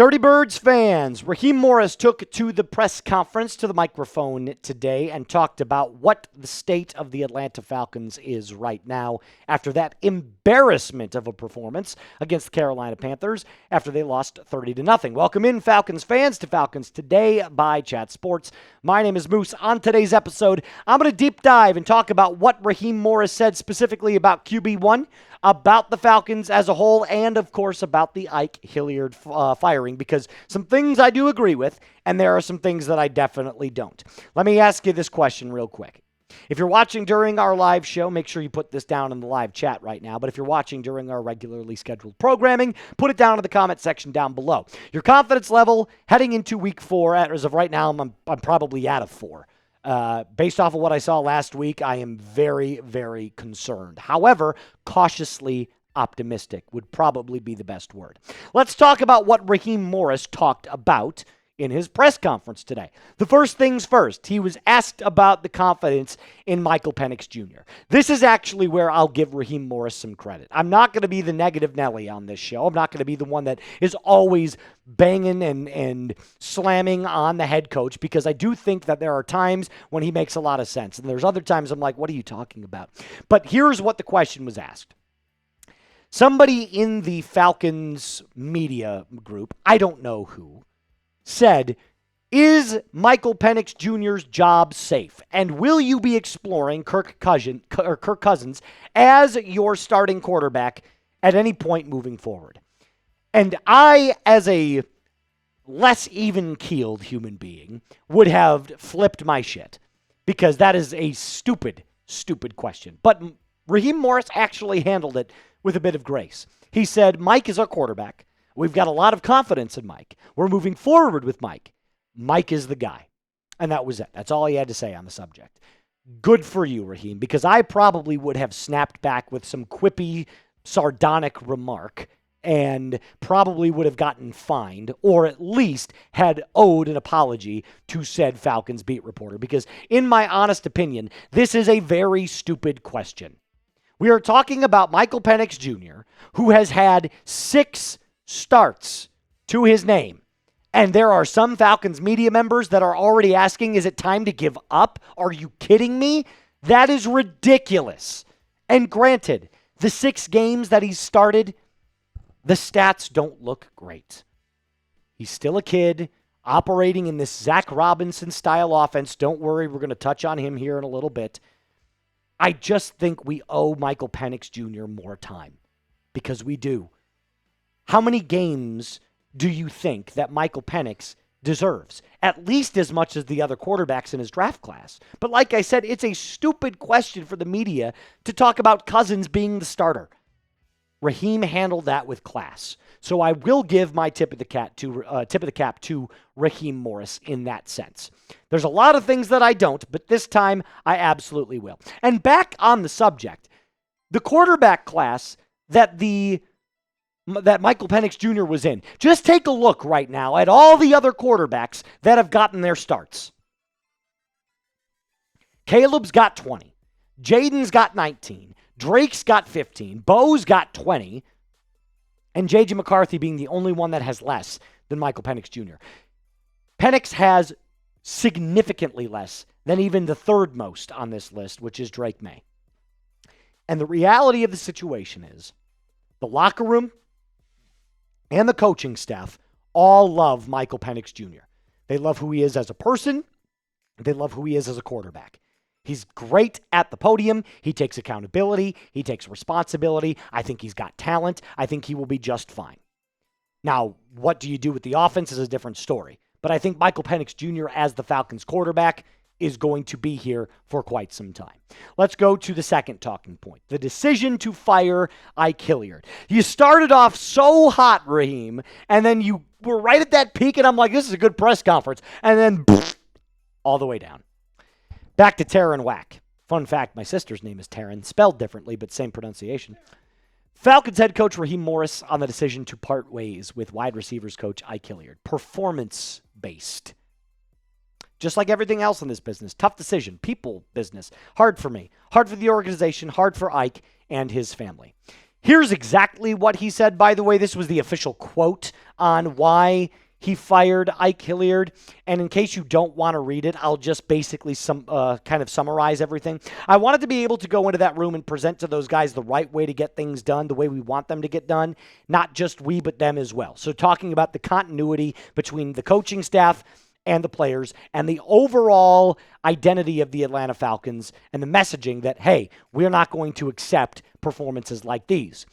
Dirty Birds fans, Raheem Morris took to the press conference, to the microphone today, and talked about what the state of the Atlanta Falcons is right now after that embarrassment of a performance against the Carolina Panthers after they lost 30-0. Welcome in, Falcons fans, to Falcons Today by Chat Sports. My name is Moose. On today's episode, I'm going to deep dive and talk about what Raheem Morris said specifically about QB1, about the Falcons as a whole, and, of course, about the Ike Hilliard firing, because some things I do agree with, and there are some things that I definitely don't. Let me ask you this question real quick. If you're watching during our live show, make sure you put this down in the live chat right now. But if you're watching during our regularly scheduled programming, put it down in the comment section down below. Your confidence level heading into week 4, as of right now, I'm probably at a 4. Based off of what I saw last week, I am very, very concerned. However, cautiously optimistic would probably be the best word. Let's talk about what Raheem Morris talked about in his press conference today. The first things first, he was asked about the confidence in Michael Penix Jr. This is actually where I'll give Raheem Morris some credit. I'm not going to be the negative Nelly on this show. I'm not going to be the one that is always banging and slamming on the head coach, because I do think that there are times when he makes a lot of sense. And there's other times I'm like, what are you talking about? But here's what the question was asked. Somebody in the Falcons media group, I don't know who, said, is Michael Penix Jr.'s job safe? And will you be exploring Kirk Cousins as your starting quarterback at any point moving forward? And I, as a less even-keeled human being, would have flipped my shit, because that is a stupid, stupid question. But Raheem Morris actually handled it with a bit of grace. He said, Mike is our quarterback. We've got a lot of confidence in Mike. We're moving forward with Mike. Mike is the guy. And that was it. That's all he had to say on the subject. Good for you, Raheem, because I probably would have snapped back with some quippy, sardonic remark and probably would have gotten fined, or at least had owed an apology to said Falcons beat reporter, because in my honest opinion, this is a very stupid question. We are talking about Michael Penix Jr., who has had 6 starts to his name. And there are some Falcons media members that are already asking, is it time to give up? Are you kidding me? That is ridiculous. And granted, the 6 games that he's started, the stats don't look great. He's still a kid operating in this Zac Robinson style offense. Don't worry, we're going to touch on him here in a little bit. I just think we owe Michael Penix Jr. more time, because we do. How many games do you think that Michael Penix deserves? At least as much as the other quarterbacks in his draft class. But like I said, it's a stupid question for the media to talk about Cousins being the starter. Raheem handled that with class. So I will give my tip of the cap to Raheem Morris in that sense. There's a lot of things that I don't, but this time I absolutely will. And back on the subject, the quarterback class that Michael Penix Jr. was in. Just take a look right now at all the other quarterbacks that have gotten their starts. Caleb's got 20. Jayden's got 19. Drake's got 15. Bo's got 20. And J.J. McCarthy being the only one that has less than Michael Penix Jr. Penix has significantly less than even the third most on this list, which is Drake Maye. And the reality of the situation is the locker room and the coaching staff all love Michael Penix Jr. They love who he is as a person. They love who he is as a quarterback. He's great at the podium. He takes accountability. He takes responsibility. I think he's got talent. I think he will be just fine. Now, what do you do with the offense is a different story. But I think Michael Penix Jr. as the Falcons quarterback is going to be here for quite some time. Let's go to the second talking point, the decision to fire Ike Hilliard. You started off so hot, Raheem, and then you were right at that peak, and I'm like, this is a good press conference, and then all the way down. Back to Taryn Wack. Fun fact, my sister's name is Taryn, spelled differently, but same pronunciation. Falcons head coach Raheem Morris on the decision to part ways with wide receivers coach Ike Hilliard. Performance-based. Just like everything else in this business. Tough decision. People business. Hard for me. Hard for the organization. Hard for Ike and his family. Here's exactly what he said, by the way. This was the official quote on why he fired Ike Hilliard. And in case you don't want to read it, I'll just basically kind of summarize everything. I wanted to be able to go into that room and present to those guys the right way to get things done, the way we want them to get done. Not just we, but them as well. So talking about the continuity between the coaching staff and the players and the overall identity of the Atlanta Falcons and the messaging that, hey, we're not going to accept performances like these.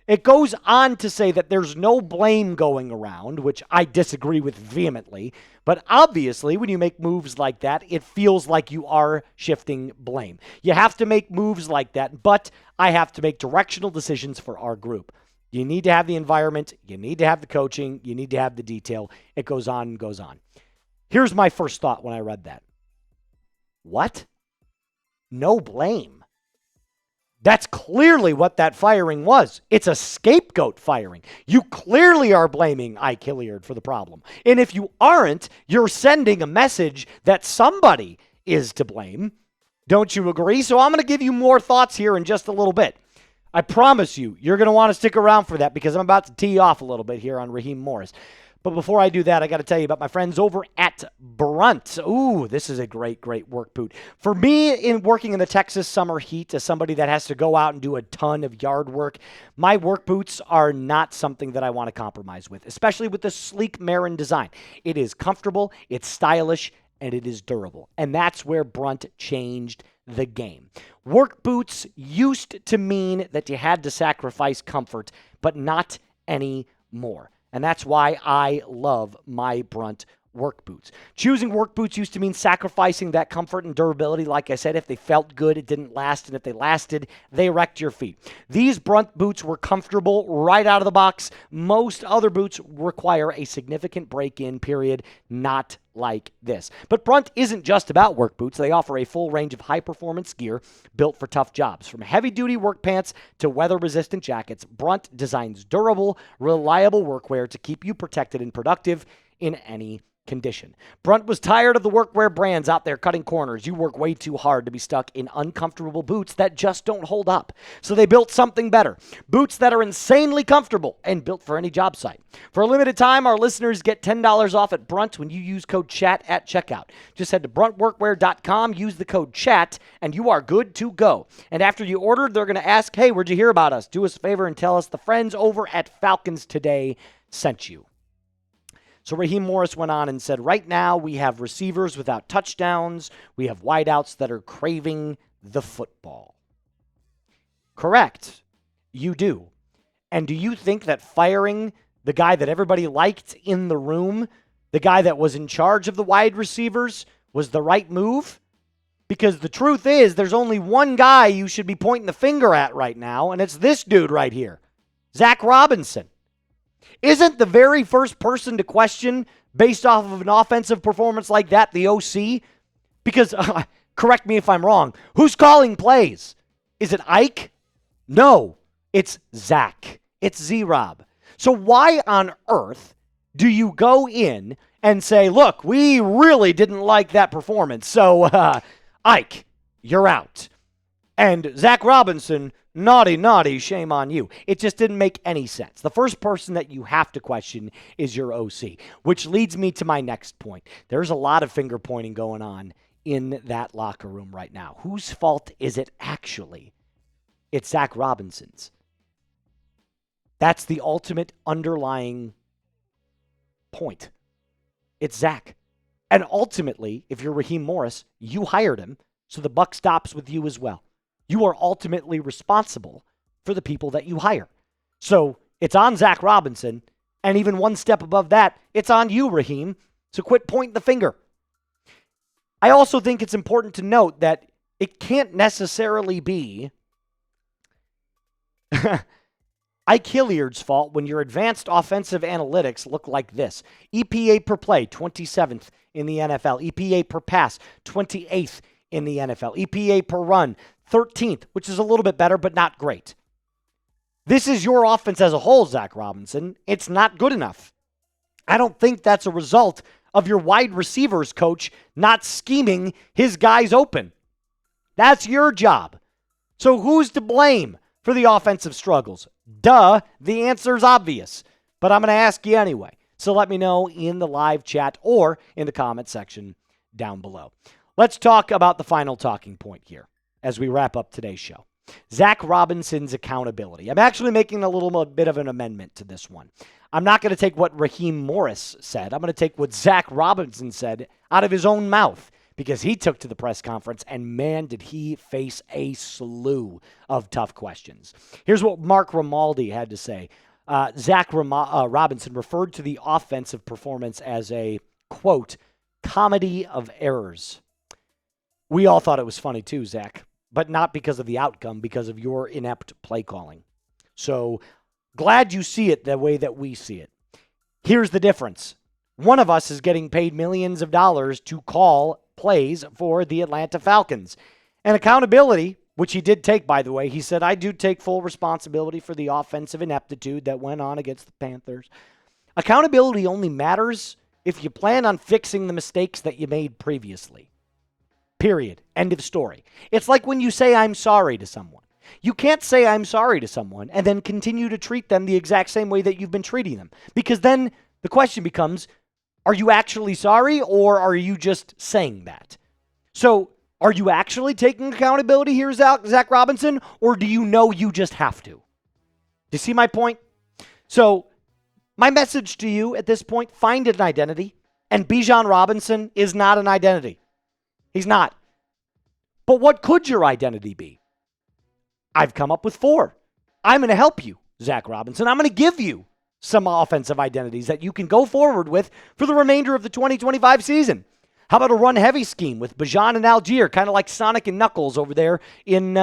It goes on to say that there's no blame going around, which I disagree with vehemently. But obviously, when you make moves like that, it feels like you are shifting blame. You have to make moves like that, but I have to make directional decisions for our group. You need to have the environment. You need to have the coaching. You need to have the detail. It goes on and goes on. Here's my first thought when I read that. What? No blame. That's clearly what that firing was. It's a scapegoat firing. You clearly are blaming Ike Hilliard for the problem. And if you aren't, you're sending a message that somebody is to blame. Don't you agree? So I'm going to give you more thoughts here in just a little bit. I promise you, you're going to want to stick around for that because I'm about to tee off a little bit here on Raheem Morris. But before I do that, I got to tell you about my friends over at Brunt. Ooh, this is a great work boot. For me, in working in the Texas summer heat, as somebody that has to go out and do a ton of yard work, my work boots are not something that I want to compromise with, especially with the sleek Marin design. It is comfortable, it's stylish, and it is durable. And that's where Brunt changed the game. Work boots used to mean that you had to sacrifice comfort, but not anymore. And that's why I love my Brunt work boots. Choosing work boots used to mean sacrificing that comfort and durability. Like I said, if they felt good, it didn't last. And if they lasted, they wrecked your feet. These Brunt boots were comfortable right out of the box. Most other boots require a significant break-in period, not like this. But Brunt isn't just about work boots. They offer a full range of high-performance gear built for tough jobs. From heavy-duty work pants to weather-resistant jackets, Brunt designs durable, reliable workwear to keep you protected and productive in any condition. Brunt was tired of the workwear brands out there cutting corners. You work way too hard to be stuck in uncomfortable boots that just don't hold up. So they built something better. Boots that are insanely comfortable and built for any job site. For a limited time, our listeners get $10 off at Brunt when you use code CHAT at checkout. Just head to bruntworkwear.com, use the code CHAT, and you are good to go. And after you order, they're going to ask, hey, where'd you hear about us? Do us a favor and tell us the friends over at Falcons Today sent you. So Raheem Morris went on and said, right now we have receivers without touchdowns. We have wideouts that are craving the football. Correct. You do. And do you think that firing the guy that everybody liked in the room, the guy that was in charge of the wide receivers, was the right move? Because the truth is, there's only one guy you should be pointing the finger at right now, and it's this dude right here, Zac Robinson. Isn't the very first person to question, based off of an offensive performance like that, the OC? Because, correct me if I'm wrong, who's calling plays? Is it Ike? No, it's Zac. It's Z-Rob. So why on earth do you go in and say, look, we really didn't like that performance, so Ike, you're out. And Zac Robinson, naughty, shame on you. It just didn't make any sense. The first person that you have to question is your OC, which leads me to my next point. There's a lot of finger pointing going on in that locker room right now. Whose fault is it actually? It's Zac Robinson's. That's the ultimate underlying point. It's Zac. And ultimately, if you're Raheem Morris, you hired him, so the buck stops with you as well. You are ultimately responsible for the people that you hire. So it's on Zac Robinson, and even one step above that, it's on you, Raheem. So quit pointing the finger. I also think it's important to note that it can't necessarily be Ike Hilliard's fault when your advanced offensive analytics look like this. EPA per play, 27th in the NFL. EPA per pass, 28th in the NFL. EPA per run, 13th, which is a little bit better, but not great. This is your offense as a whole, Zac Robinson. It's not good enough. I don't think that's a result of your wide receivers coach not scheming his guys open. That's your job. So who's to blame for the offensive struggles? Duh, the answer's obvious, but I'm going to ask you anyway. So let me know in the live chat or in the comment section down below. Let's talk about the final talking point here as we wrap up today's show. Zac Robinson's accountability. I'm actually making a little bit of an amendment to this one. I'm not going to take what Raheem Morris said. I'm going to take what Zac Robinson said out of his own mouth, because he took to the press conference, and man, did he face a slew of tough questions. Here's what Mark Romaldi had to say. Zac Robinson referred to the offensive performance as a, quote, comedy of errors. We all thought it was funny too, Zach, but not because of the outcome, because of your inept play calling. So glad you see it the way that we see it. Here's the difference. One of us is getting paid millions of dollars to call plays for the Atlanta Falcons. And accountability, which he did take, by the way, he said, I do take full responsibility for the offensive ineptitude that went on against the Panthers. Accountability only matters if you plan on fixing the mistakes that you made previously. Period. End of story. It's like when you say I'm sorry to someone. You can't say I'm sorry to someone and then continue to treat them the exact same way that you've been treating them. Because then the question becomes, are you actually sorry, or are you just saying that? So are you actually taking accountability here, Zac Robinson, or do you know you just have to? Do you see my point? So my message to you at this point, find an identity, and Bijan Robinson is not an identity. He's not. But what could your identity be? I've come up with 4. I'm going to help you, Zac Robinson. I'm going to give you some offensive identities that you can go forward with for the remainder of the 2025 season. How about a run-heavy scheme with Bijan and Algier, kind of like Sonic and Knuckles over there in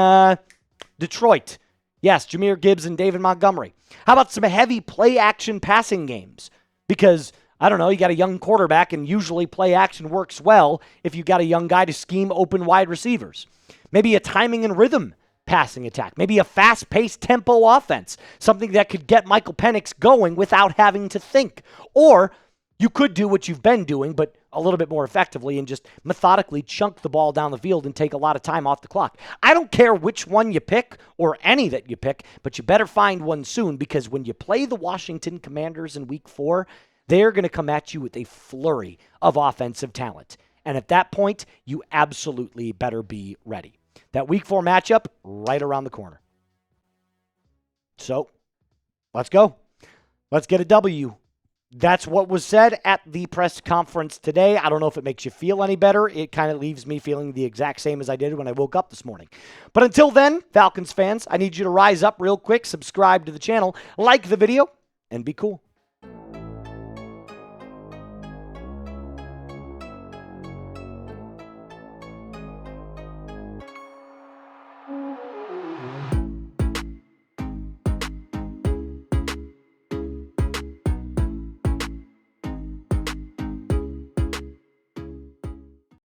Detroit? Yes, Jahmyr Gibbs and David Montgomery. How about some heavy play-action passing games? Because, I don't know, you got a young quarterback, and usually play-action works well if you got a young guy to scheme open wide receivers. Maybe a timing and rhythm passing attack. Maybe a fast-paced tempo offense. Something that could get Michael Penix going without having to think. Or you could do what you've been doing, but a little bit more effectively, and just methodically chunk the ball down the field and take a lot of time off the clock. I don't care which one you pick or any that you pick, but you better find one soon, because when you play the Washington Commanders in Week 4, they're going to come at you with a flurry of offensive talent. And at that point, you absolutely better be ready. That Week 4 matchup right around the corner. So, let's go. Let's get a W. That's what was said at the press conference today. I don't know if it makes you feel any better. It kind of leaves me feeling the exact same as I did when I woke up this morning. But until then, Falcons fans, I need you to rise up real quick, subscribe to the channel, like the video, and be cool.